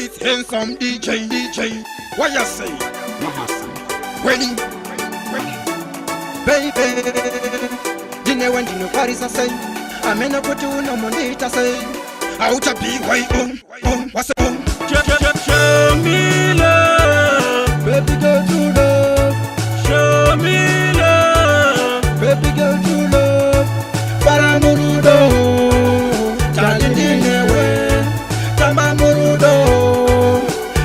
It's handsome DJ. What you say? Ready? Baby, dine when dino parisa say, amena kotu no monita say, out a big way what's up? Show me love, Baby girl true love, show me love, baby girl true love, para murudo, challenge dine way, tamba murudo,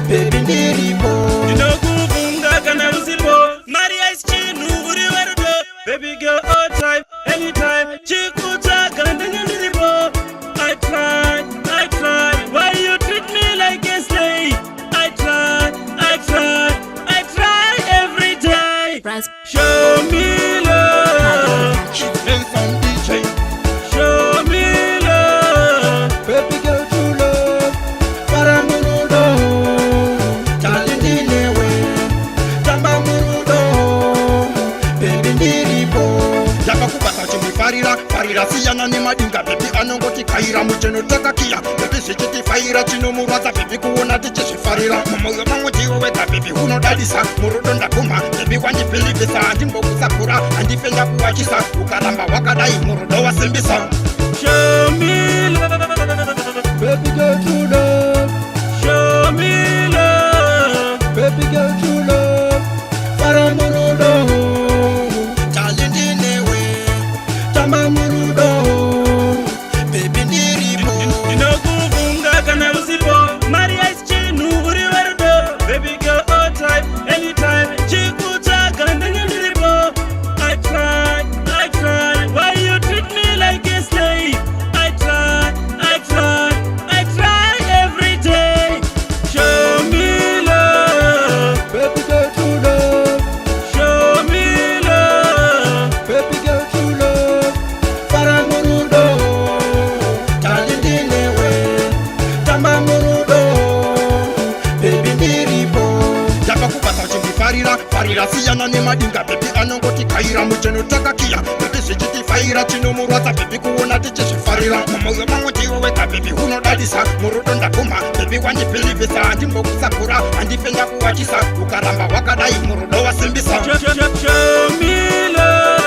baby ndiripo. Dinokuvunga kana usipo, Maria is chinu uri warudo, baby girl all time, anytime, chikutaka ndenge ndiripo. I try, why you treat me like a slave? I try every day. Show me love, Handsome DJ, show me love, baby girl true love, para murudo, challenge dine way, tamba murudo, baby ndiripo. Jaba kubata farira siyana ni madinga baby anongoti kaira mucheno takakia baby sikiti faira chino muraza baby kuona tiche shifarira moyo mangu jiwo weka baby huno dadisa murudo ndakuma baby wanji pilibisa ndimbo kusakura andifenda kuwachisa ukaramba wakadai murudo wasembisa. show me love, Baby girl true love, show me love, baby girl true love, para murudo, challenge dine way, tamba murudo, baby ndiripo. dinokuvunga kana usipo, Maria is chinu uri warudo, baby girl all time, anytime, chikutaka ndenge ndiripo. I try, why you treat me like a slave? I try every day. Show me love, Baby girl true love, show me love, baby girl true love, para murudo, challenge dine way, tamba murudo, baby ndiripo. Jaba kubata chumbi farira siyana ni madinga baby anongoti kaira mucheno takakia baby sikiti faira chino muraza baby kuona tiche shifarira moyo mangu jiwo weka baby huno dadisa murudo ndakuma baby wanji pilibisa ndimbo kusakura andifenda kuwachisa ukaramba wakadai murudo wasembisa. show me love.